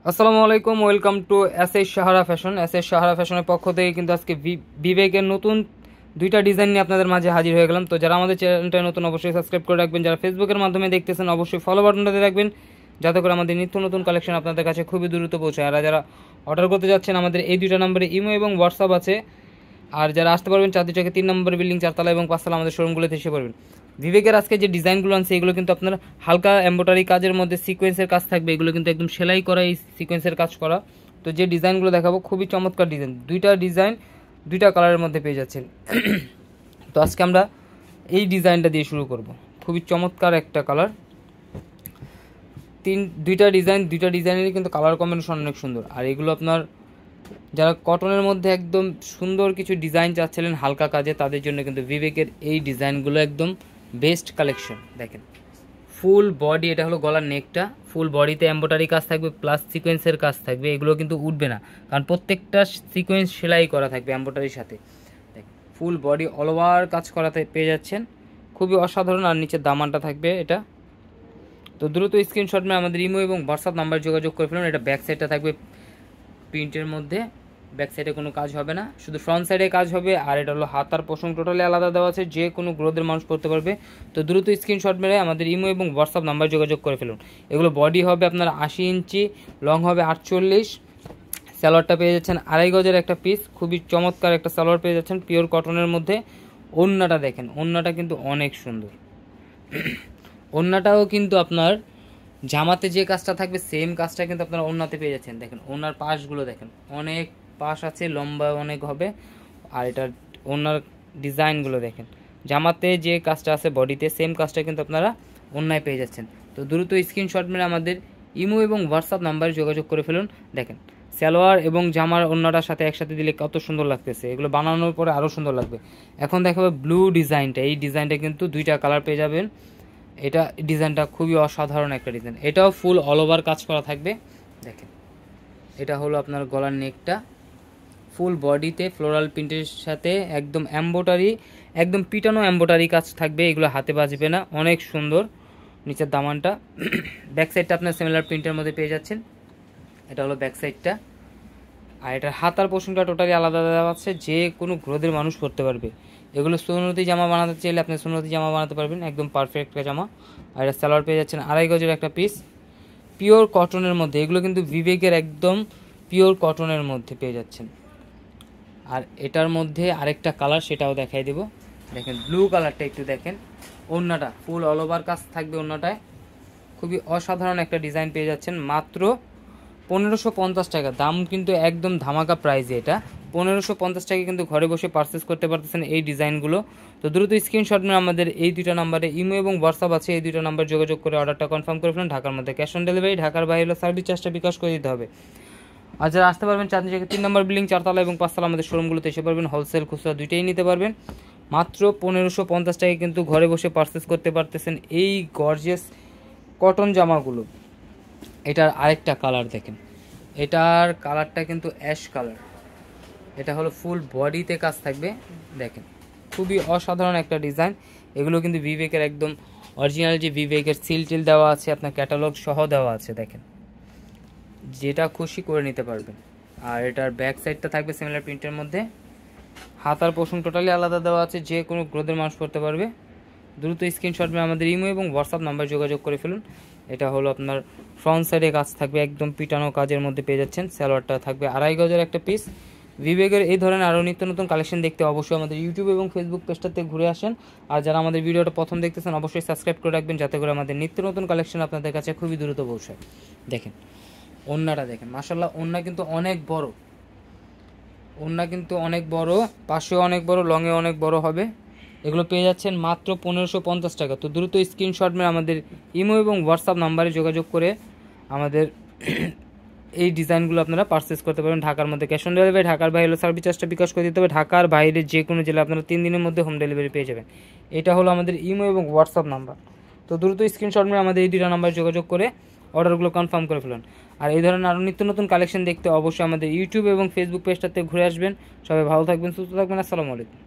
আসসালামু আলাইকুম, welcome to S Sahara fashion. Sahara ফ্যাশনের পক্ষ থেকে কিন্তু আজকে বিবেকের নতুন দুইটা ডিজাইন নিয়ে আপনাদের মাঝে হাজির হয়ে গেলাম। তো যারা আমাদের চ্যানেলটা নতুন অবশ্যই সাবস্ক্রাইব করে রাখবেন, যারা ফেসবুকের মাধ্যমে দেখতেছেন অবশ্যই ফলো বাটনটাতে রাখবেন, যাতে করে আমাদের নিত্য নতুন কালেকশন আপনাদের কাছে খুবই দ্রুত পৌঁছায়। আর যারা অর্ডার করতে যাচ্ছেন আমাদের এই দুইটা নম্বরে ইমো এবং হোয়াটসঅ্যাপ আছে। আর যারা আসতে পারবেন চাঁদনী চকে 3 নম্বর বিল্ডিং 4 তলা এবং 5 তলা আমাদের শোরুমগুলোতে এসে পড়বেন। বিবেকের আজকে যে ডিজাইনগুলো আনছে এগুলো কিন্তু আপনার হালকা এমব্রয়ডারি কাজের মধ্যে সিকোয়েন্সের কাজ থাকবে। এগুলো কিন্তু একদম সেলাই করা, এই সিকোয়েন্সের কাজ করা। তো যে ডিজাইনগুলো দেখাবো খুবই চমৎকার ডিজাইন, দুইটা ডিজাইন দুইটা কালারের মধ্যে পেয়ে যাচ্ছেন। তো আজকে আমরা এই ডিজাইনটা দিয়ে শুরু করব। খুবই চমৎকার একটা কালার, দুইটা ডিজাইনেরই কিন্তু কালার কম্বিনেশন অনেক সুন্দর। আর এগুলো আপনার যারা কটনের মধ্যে একদম সুন্দর কিছু ডিজাইন চাচ্ছিলেন হালকা কাজে, তাদের জন্য কিন্তু বিবেকের এই ডিজাইনগুলো একদম বেস্ট কালেকশন। দেখেন ফুল বডি, এটা হলো গলার নেকটা, ফুল বডিতে এমব্রয়ডারি কাজ থাকবে প্লাস সিকোয়েন্সের কাজ থাকবে। এগুলো কিন্তু উঠবে না, কারণ প্রত্যেকটা সিকোয়েন্স সেলাই করা থাকবে এমব্রয়ডারির সাথে। দেখেন ফুল বডি অল ওভার কাজ করাতে পেয়ে যাচ্ছেন, খুবই অসাধারণ। আর নিচের দামানটা থাকবে এটা। তো দ্রুত স্ক্রিনশট নিয়ে আমাদের ইমো এবং হোয়াটসঅ্যাপ নাম্বার যোগাযোগ করে ফেলুন। এটা ব্যাক সাইডটা থাকবে প্রিন্টের মধ্যে, ব্যাক সাইডে কোনো কাজ হবে না, শুধু ফ্রন্ট সাইডে কাজ হবে। আর এটা হলো হাতার পোষণ টোটালি আলাদা দেওয়া আছে, যে কোনো গ্রোথের মানুষ পড়তে পারবে। তো দ্রুত স্ক্রিনশট মেরে আমাদের ইমো এবং হোয়াটসঅ্যাপ নাম্বার যোগাযোগ করে ফেলুন। এগুলো বডি হবে আপনার 80 ইঞ্চি, লং হবে 48। সালোয়ারটা পেয়ে যাচ্ছেন 2.5 গজের একটা পিস, খুবই চমৎকার একটা সালোয়ার পেয়ে যাচ্ছেন পিওর কটনের মধ্যে। ওড়নাটা দেখেন, ওড়নাটা কিন্তু অনেক সুন্দর। ওড়নাটাও কিন্তু আপনার জামাতে যে কাজটা থাকবে সেম কাজটা কিন্তু আপনারা ওড়নাতে পেয়ে যাচ্ছেন। দেখেন ওড়নার পাশগুলো দেখেন, অনেক পাশ আছে, লম্বা অনেক হবে। আর এটার ওড়নার ডিজাইনগুলো দেখেন, জামাতে যে কাজটা আছে বডিতে সেম কাজটা কিন্তু আপনারা ওড়নায় পেয়ে যাচ্ছেন। তো দ্রুত স্ক্রিনশট মেরে আমাদের ইমো এবং হোয়াটসঅ্যাপ নাম্বারে যোগাযোগ করে ফেলুন। দেখেন সালোয়ার এবং জামার ওড়নাটার সাথে একসাথে দিলে কত সুন্দর লাগতেছে, এগুলো বানানোর পরে আরও সুন্দর লাগবে। এখন দেখাবে ব্লু ডিজাইনটা, এই ডিজাইনটা কিন্তু দুইটা কালার পেয়ে যাবেন। এটা ডিজাইনটা খুবই অসাধারণ একটা ডিজাইন, এটাও ফুল অল ওভার কাজ করা থাকবে। দেখেন এটা হলো আপনার গলার নেকটা, ফুল বডিতে ফ্লোরাল প্রিন্টের সাথে একদম এমব্রয়ডারি, একদম পিটানো এমব্রয়ডারি কাজ থাকবে। এগুলো হাতে বাজবে না, অনেক সুন্দর। নিচের দামানটা, ব্যাক সাইডটা আপনার সিমিলার প্রিন্টের মধ্যে পেয়ে যাচ্ছেন। এটা হলো ব্যাক সাইডটা। আর এটার হাতার পোর্শনটা টোটালি আলাদা দেওয়া আছে, যে কোনো গ্রোথের মানুষ করতে পারবে। এগুলো সুন্নতি জামা বানাতে চাইলে আপনি সুন্নতি জামা বানাতে পারবেন, একদম পারফেক্ট একটা জামা। আর এটা সালোয়ার পেয়ে যাচ্ছেন 2.5 গজের একটা পিস, পিওর কটনের মধ্যে। এগুলো কিন্তু বিবেকের একদম পিওর কটনের মধ্যে পেয়ে যাচ্ছেন। আর এটার মধ্যে আরেকটা কালার, সেটাও দেখাই দেব। দেখেন ব্লু কালারটা একটু দেখেন, ওড়নাটা ফুল অল ওভার কাজ থাকবে ওড়নাটায়। খুবই অসাধারণ একটা ডিজাইন পেয়ে যাচ্ছেন মাত্র 1550 টাকা। দাম কিন্তু একদম ধামাকা প্রাইজে, এটা 1550 টাকা কিন্তু ঘরে বসে পারচেস করতে পারতেছেন এই ডিজাইনগুলো। তো দ্রুত স্ক্রিনশট নিয়ে আমাদের এই দুটো নাম্বারে ইমো এবং হোয়াটসঅ্যাপ আছে, এই দুটো নাম্বার যোগাযোগ করে অর্ডারটা কনফার্ম করে ফেলুন। ঢাকার মধ্যে ক্যাশ অন ডেলিভারি, ঢাকার বাইরে হলে সার্ভিস চার্জটা বিকাশ করে দিতে হবে। আর যারা আসতে পারবেন চাঁদনী চকে 3 নম্বর বিল্ডিং 4 তলা এবং 5 তলা আমাদের শোরুমগুলোতে এসে পারবেন। হোলসেল খুচরা দুইটাই নিতে পারবেন। মাত্র 1550 টাকায় কিন্তু ঘরে বসে পারচেস করতে পারতেছেন এই গর্জিয়াস কটন জামাগুলো। এটার আরেকটা কালার দেখেন, এটার কালারটা কিন্তু অ্যাশ কালার। এটা হলো ফুল বডিতে কাজ থাকবে। দেখেন খুবই অসাধারণ একটা ডিজাইন। এগুলো কিন্তু বিবেকের একদম অরিজিনাল, যে বিবেকের সিল টিল দেওয়া আছে, আপনার ক্যাটালগ সহ দেওয়া আছে। দেখেন যেটা খুশি করে নিতে পারবেন। আর এটার ব্যাক সাইডটা থাকবে সিমিলার প্রিন্টের মধ্যে, হাতার পোষণ টোটালি আলাদা দেওয়া আছে, যে কোনো গ্রোথের মানুষ করতে পারবে। দ্রুত স্ক্রিনশট নিয়ে আমাদের ইমো এবং হোয়াটসঅ্যাপ নাম্বার যোগাযোগ করে ফেলুন। এটা হলো আপনার ফ্রন্ট সাইডে কাজ থাকবে, একদম পিটানো কাজের মধ্যে পেয়ে যাচ্ছেন। সালোয়ারটা থাকবে 2.5 গজের একটা পিস। বিবেকের এই ধরনের আরও নিত্য নতুন কালেকশন দেখতে অবশ্যই আমাদের ইউটিউব এবং ফেসবুক পেজটাতে ঘুরে আসেন। আর যারা আমাদের ভিডিওটা প্রথম দেখতেছেন অবশ্যই সাবস্ক্রাইব করে রাখবেন, যাতে করে আমাদের নিত্য নতুন কালেকশন আপনাদের কাছে খুবই দ্রুত পৌঁছায়। দেখেন ওড়নাটা দেখেন, মাশাআল্লাহ ওড়না কিন্তু অনেক বড়, ওড়না কিন্তু অনেক বড়, পাশেও অনেক বড়, লংয়ে অনেক বড় হবে। এগুলো পেয়ে যাচ্ছেন মাত্র 1550 টাকা। তো দ্রুত স্ক্রিনশট মেরে আমাদের ইমো এবং হোয়াটসঅ্যাপ নাম্বারে যোগাযোগ করে আমাদের এই ডিজাইনগুলো আপনারা পারচেস করতে পারবেন। ঢাকার মধ্যে ক্যাশ অন ডেলিভারি, ঢাকার বাইরে হলে সার্ভিস চার্জটা বিকাশ করে দিতে হবে। ঢাকার বাইরে যে কোনো জেলা আপনারা 3 দিনের মধ্যে হোম ডেলিভারি পেয়ে যাবেন। এটা হলো আমাদের ইমো এবং হোয়াটসঅ্যাপ নাম্বার। তো দ্রুত স্ক্রিনশট মেরে আমাদের এই দুটো নাম্বার যোগাযোগ করে অর্ডারগুলো কনফার্ম করে ফেলুন। আর এই ধরনের আরও নিত্য নতুন কালেকশন দেখতে অবশ্যই আমাদের ইউটিউব এবং ফেসবুক পেজটাতে ঘুরে আসবেন। সবাই ভালো থাকবেন, সুস্থ থাকবেন। আসসালামু আলাইকুম।